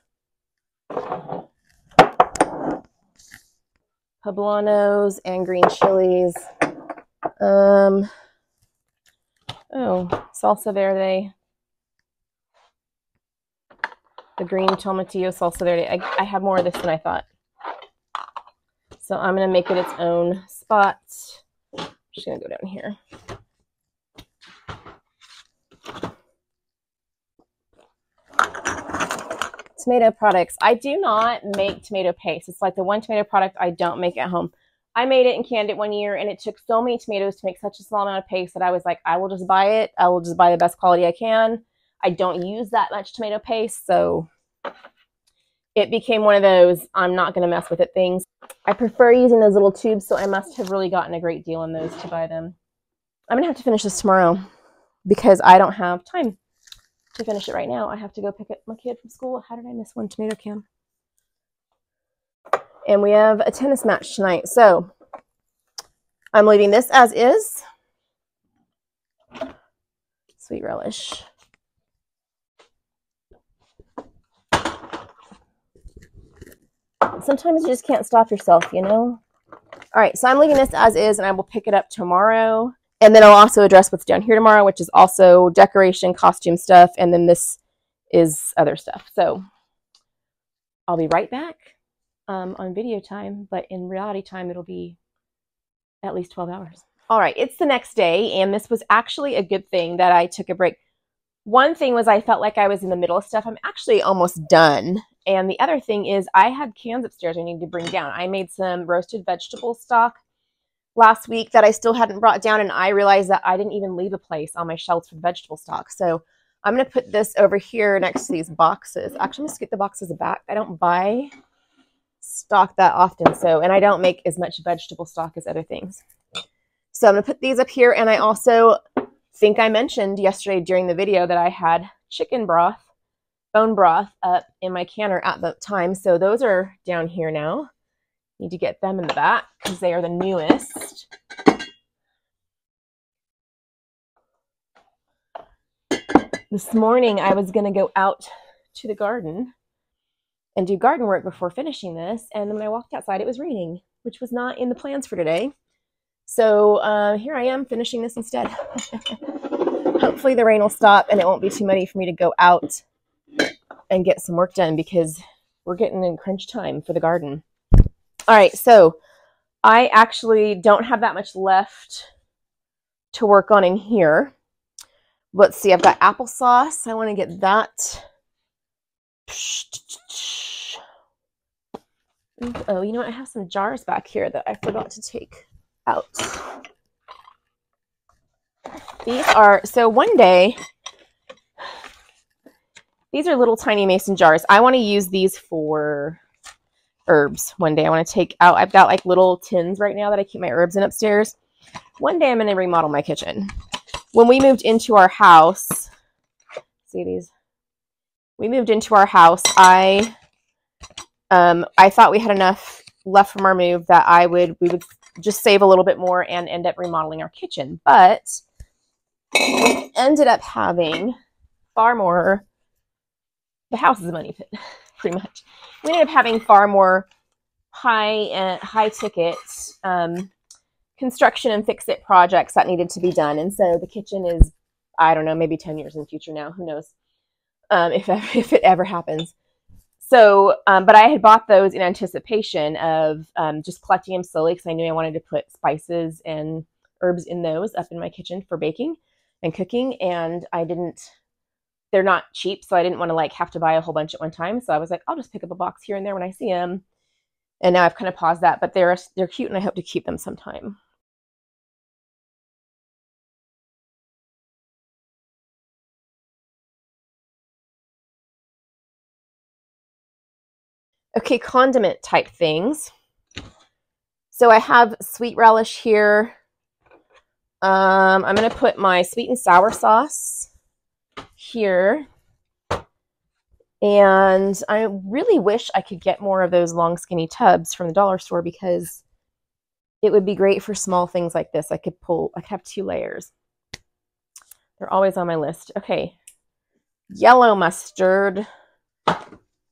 Poblanos and green chilies. Oh, salsa verde. The green tomatillo salsa verde. I have more of this than I thought. So I'm going to make it its own spot. I'm just going to go down here. Tomato products. I do not make tomato paste. It's like the one tomato product I don't make at home. I made it and canned it one year, and it took so many tomatoes to make such a small amount of paste that I was like, I will just buy it. I will just buy the best quality I can. I don't use that much tomato paste, so it became one of those I'm not going to mess with it things. I prefer using those little tubes, so I must have really gotten a great deal on those to buy them. I'm going to have to finish this tomorrow because I don't have time to finish it right now. I have to go pick up my kid from school. How did I miss one tomato can? And we have a tennis match tonight, so I'm leaving this as is. Sweet relish. Sometimes you just can't stop yourself, you know? All right, so I'm leaving this as is, and I will pick it up tomorrow. And then I'll also address what's down here tomorrow, which is also decoration, costume stuff, and then this is other stuff. So I'll be right back on video time, but in reality time, it'll be at least 12 hours. All right, it's the next day, and this was actually a good thing that I took a break. One thing was I felt like I was in the middle of stuff. I'm actually almost done. And the other thing is I had cans upstairs I needed to bring down. I made some roasted vegetable stock last week that I still hadn't brought down, and I realized that I didn't even leave a place on my shelves for vegetable stock. So I'm going to put this over here next to these boxes. Actually, I'm going to get the boxes back. I don't buy stock that often, and I don't make as much vegetable stock as other things. So I'm going to put these up here, and I also think I mentioned yesterday during the video that I had chicken broth, bone broth up in my canner at the time. So those are down here now. Need to get them in the back because they are the newest. This morning I was going to go out to the garden and do garden work before finishing this. And then when I walked outside, it was raining, which was not in the plans for today. So here I am finishing this instead. Hopefully the rain will stop and it won't be too muddy for me to go out and get some work done because we're getting in crunch time for the garden. All right, so I actually don't have that much left to work on in here. Let's see, I've got applesauce. I want to get that. Oh, you know what? I have some jars back here that I forgot to take out. These are, so one day, these are little tiny mason jars. I want to use these for herbs one day. I want to take out, I've got like little tins right now that I keep my herbs in upstairs. One day I'm going to remodel my kitchen. When we moved into our house, see these? We moved into our house. I thought we had enough left from our move that we would just save a little bit more and end up remodeling our kitchen. But we ended up having far more, the house is a money pit, pretty much. We ended up having far more high ticket construction and fix-it projects that needed to be done. And so the kitchen is, I don't know, maybe 10 years in the future now. Who knows if it ever happens. So, but I had bought those in anticipation of just collecting them slowly because I knew I wanted to put spices and herbs in those up in my kitchen for baking and cooking. And they're not cheap, so I didn't want to like have to buy a whole bunch at one time. So I was like, I'll just pick up a box here and there when I see them. And now I've kind of paused that, but they're cute and I hope to keep them sometime. Okay, condiment type things. So I have sweet relish here. I'm going to put my sweet and sour sauce here. And I really wish I could get more of those long skinny tubs from the dollar store because it would be great for small things like this. I could have 2 layers. They're always on my list. Okay, yellow mustard.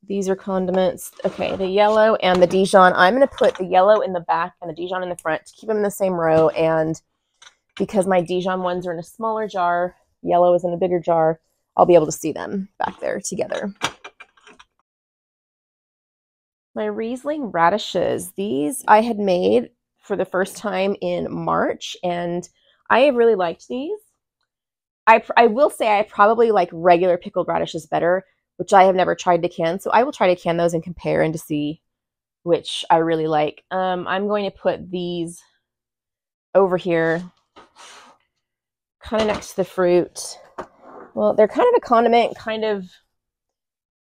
These are condiments. Okay, the yellow and the Dijon. I'm going to put the yellow in the back and the Dijon in the front to keep them in the same row. And because my Dijon ones are in a smaller jar, yellow is in a bigger jar, I'll be able to see them back there together. My Riesling radishes. These I had made for the first time in March, and I have really liked these. I will say I probably like regular pickled radishes better, which I have never tried to can. So I will try to can those and compare and to see which I really like. I'm going to put these over here, kind of next to the fruit. Well, they're kind of a condiment, kind of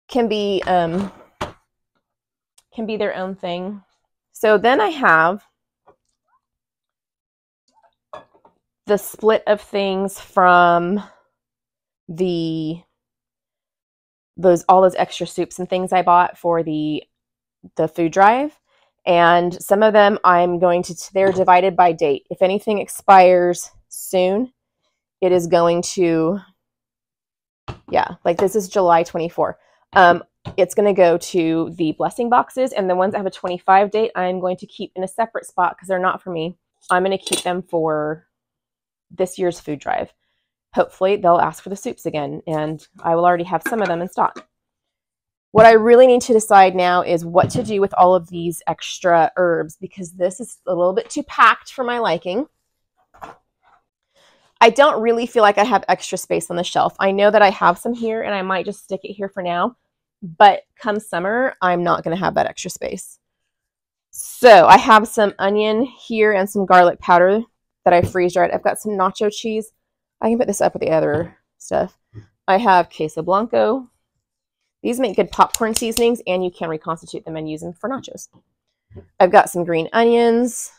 can be their own thing. So then I have the split of things from all those extra soups and things I bought for the food drive. And some of them they're divided by date. If anything expires soon, it is going to, like this is July 24. It's going to go to the blessing boxes, and the ones that have a 25 date, I'm going to keep in a separate spot because they're not for me. I'm going to keep them for this year's food drive. Hopefully they'll ask for the soups again, and I will already have some of them in stock. What I really need to decide now is what to do with all of these extra herbs because this is a little bit too packed for my liking. I don't really feel like I have extra space on the shelf. I know that I have some here and I might just stick it here for now, but come summer, I'm not going to have that extra space. So I have some onion here and some garlic powder that I freeze dried. I've got some nacho cheese. I can put this up with the other stuff. I have queso blanco. These make good popcorn seasonings, and you can reconstitute them and use them for nachos. I've got some green onions.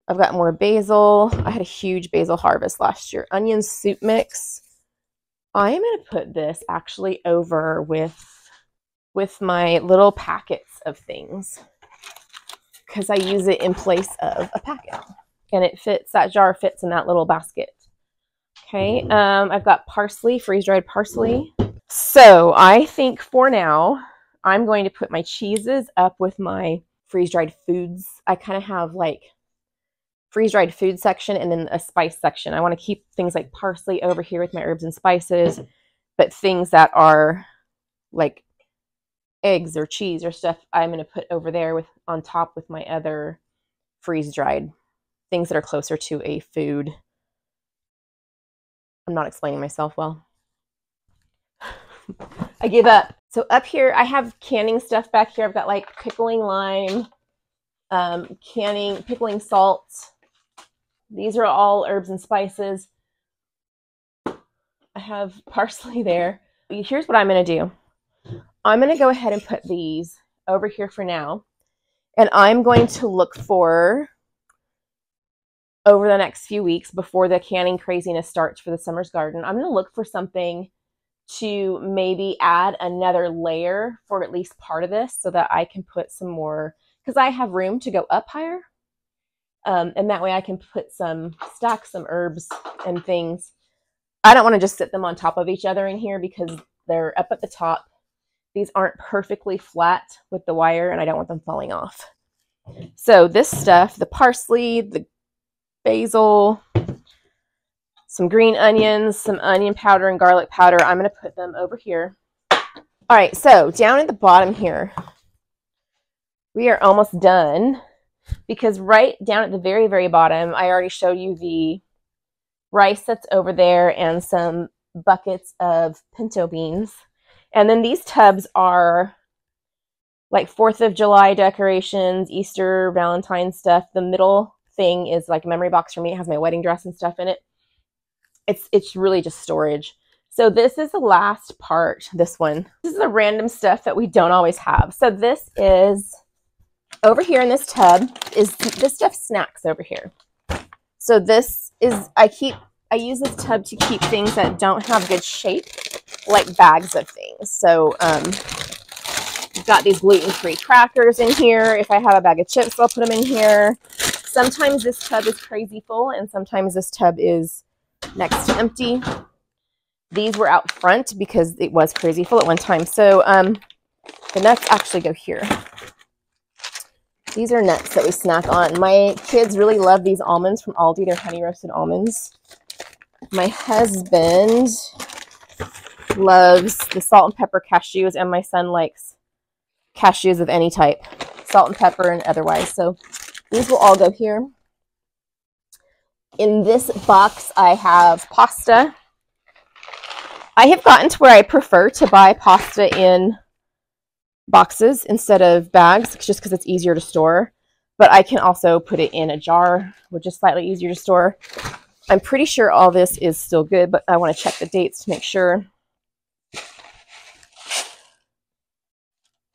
I've got more basil. I had a huge basil harvest last year. Onion soup mix. I am going to put this actually over with my little packets of things because I use it in place of a packet. And that jar fits in that little basket. Okay, I've got parsley, freeze-dried parsley. So I think for now, I'm going to put my cheeses up with my freeze-dried foods. I kind of have like freeze-dried food section and then a spice section. I want to keep things like parsley over here with my herbs and spices, but things that are like eggs or cheese or stuff, I'm going to put over there on top with my other freeze-dried things that are closer to a food. I'm not explaining myself well. I give up. So up here, I have canning stuff back here. I've got like pickling lime, pickling salt. These are all herbs and spices. I have parsley there. Here's what I'm going to do. I'm going to go ahead and put these over here for now. And I'm going to look for, over the next few weeks before the canning craziness starts for the summer's garden, I'm going to look for something to maybe add another layer for at least part of this so that I can put some more, because I have room to go up higher. And that way I can stack some herbs and things. I don't want to just sit them on top of each other in here because they're up at the top. These aren't perfectly flat with the wire and I don't want them falling off. So this stuff, the parsley, the basil, some green onions, some onion powder and garlic powder. I'm going to put them over here. All right, so down at the bottom here, we are almost done because right down at the very, very bottom, I already showed you the rice that's over there and some buckets of pinto beans. And then these tubs are like 4th of July decorations, Easter, Valentine's stuff. The middle thing is like a memory box for me. It has my wedding dress and stuff in it. It's really just storage. So this is the last part, this one. This is the random stuff that we don't always have. So this is, over here in this tub, is this stuff snacks over here. So this is, I use this tub to keep things that don't have good shape, like bags of things. So I've got these gluten-free crackers in here. If I have a bag of chips, I'll put them in here. Sometimes this tub is crazy full, and sometimes this tub is next to empty. These were out front because it was crazy full at one time. So the nuts actually go here. These are nuts that we snack on. My kids really love these almonds from Aldi. They're honey roasted almonds. My husband loves the salt and pepper cashews, and my son likes cashews of any type, salt and pepper and otherwise. So these will all go here. In this box, I have pasta. I have gotten to where I prefer to buy pasta in boxes instead of bags, just because it's easier to store. But I can also put it in a jar, which is slightly easier to store. I'm pretty sure all this is still good, but I want to check the dates to make sure.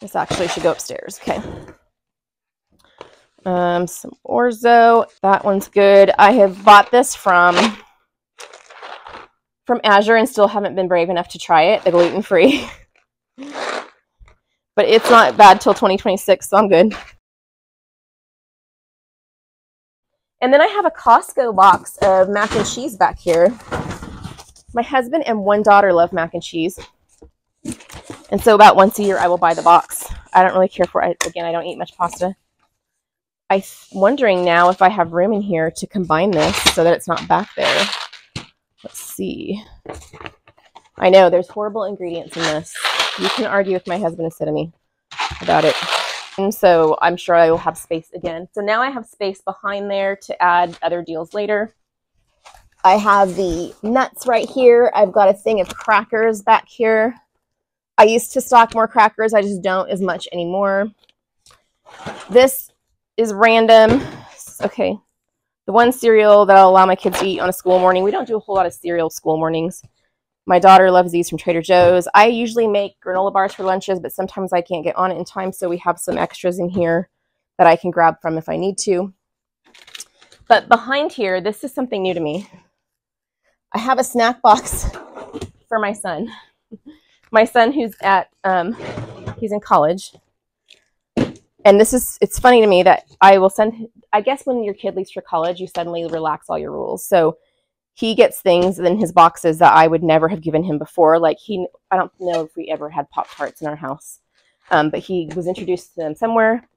This actually should go upstairs. Okay. Some orzo. That one's good. I have bought this from Azure and still haven't been brave enough to try it, the gluten-free. But it's not bad till 2026, so I'm good. And then I have a Costco box of mac and cheese back here. My husband and one daughter love mac and cheese. And so about once a year, I will buy the box. I don't really care for it. Again, I don't eat much pasta. I'm wondering now if I have room in here to combine this so that it's not back there. Let's see. I know there's horrible ingredients in this. You can argue with my husband instead of me about it. And so I'm sure I will have space again. So now I have space behind there to add other deals later. I have the nuts right here. I've got a thing of crackers back here. I used to stock more crackers. I just don't as much anymore. This is random. Okay. The one cereal that I'll allow my kids to eat on a school morning. We don't do a whole lot of cereal school mornings. My daughter loves these from Trader Joe's. I usually make granola bars for lunches, but sometimes I can't get on it in time, so we have some extras in here that I can grab from if I need to. But behind here, this is something new to me. I have a snack box for my son. My son who's at, he's in college. And it's funny to me that I will send, I guess when your kid leaves for college, you suddenly relax all your rules. So he gets things in his boxes that I would never have given him before. Like I don't know if we ever had Pop-Tarts in our house, but he was introduced to them somewhere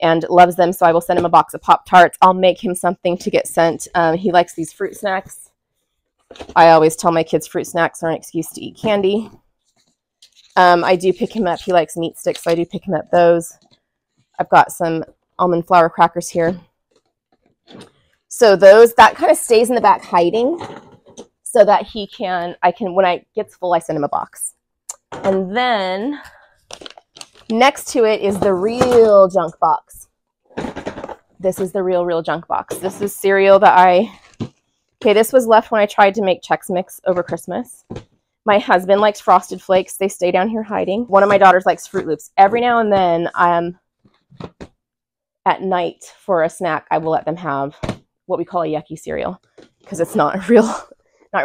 and loves them. So I will send him a box of Pop-Tarts. I'll make him something to get sent. He likes these fruit snacks. I always tell my kids fruit snacks are an excuse to eat candy. I do pick him up. He likes meat sticks, so I do pick him up those. I've got some almond flour crackers here. So that kind of stays in the back hiding so that when it gets full, I send him a box. And then next to it is the real junk box. This is the real junk box. This is cereal that okay, this was left when I tried to make Chex Mix over Christmas. My husband likes Frosted Flakes. They stay down here hiding. One of my daughters likes Fruit Loops. Every now and then, at night for a snack, I will let them have what we call a yucky cereal because it's not real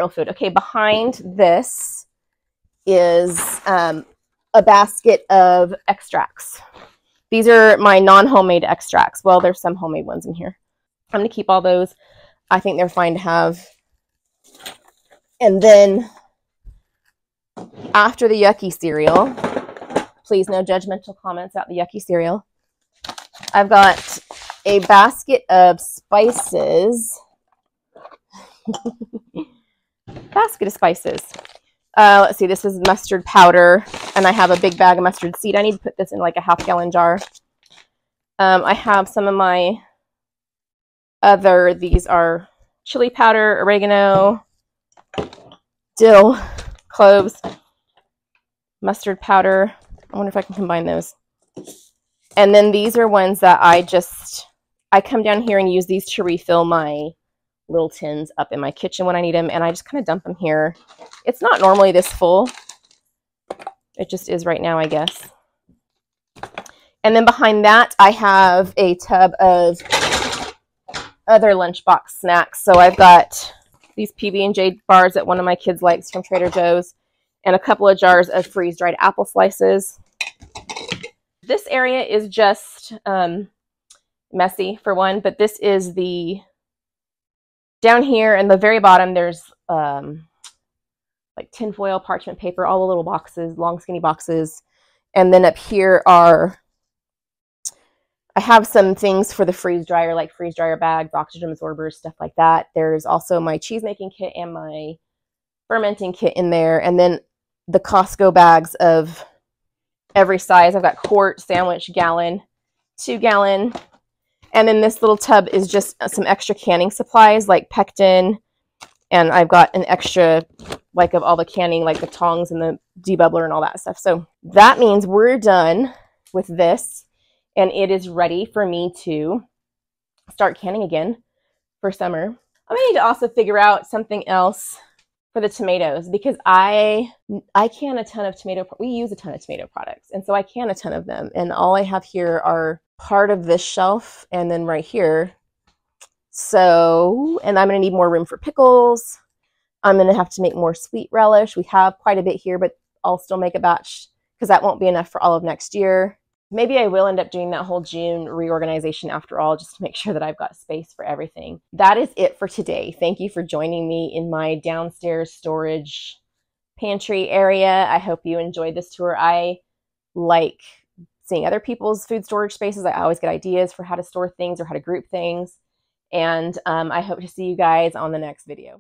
food. Okay, behind this is a basket of extracts. These are my non-homemade extracts. Well, there's some homemade ones in here. I'm going to keep all those. I think they're fine to have. And then after the yucky cereal, please no judgmental comments about the yucky cereal, I've got a basket of spices. Basket of spices. Let's see, this is mustard powder, and I have a big bag of mustard seed. I need to put this in like a half-gallon jar. I have some of my these are chili powder, oregano, dill, cloves, mustard powder. I wonder if I can combine those. And then these are ones that I come down here and use these to refill my little tins up in my kitchen when I need them, and I just kind of dump them here. It's not normally this full. It just is right now, I guess. And then behind that, I have a tub of other lunchbox snacks. So I've got these PB&J bars that one of my kids likes from Trader Joe's, and a couple of jars of freeze-dried apple slices. This area is just messy for one, but this is down here in the very bottom, there's like tinfoil, parchment paper, all the little boxes, long skinny boxes. And then up here I have some things for the freeze dryer, like freeze dryer bags, oxygen absorbers, stuff like that. There's also my cheese making kit and my fermenting kit in there. And then the Costco bags of every size. I've got quart, sandwich, gallon, 2-gallon. And then this little tub is just some extra canning supplies like pectin. And I've got an extra, like, of all the canning, like the tongs and the debubbler and all that stuff. So that means we're done with this. And it is ready for me to start canning again for summer. I'm going to need to also figure out something else for the tomatoes, because I can a ton of we use a ton of tomato products. And so I can a ton of them. And all I have here are part of this shelf and then right here. So, and I'm going to need more room for pickles. I'm going to have to make more sweet relish. We have quite a bit here, but I'll still make a batch because that won't be enough for all of next year. Maybe I will end up doing that whole June reorganization after all, just to make sure that I've got space for everything. That is it for today. Thank you for joining me in my downstairs storage pantry area. I hope you enjoyed this tour. I like seeing other people's food storage spaces. I always get ideas for how to store things or how to group things. And I hope to see you guys on the next video.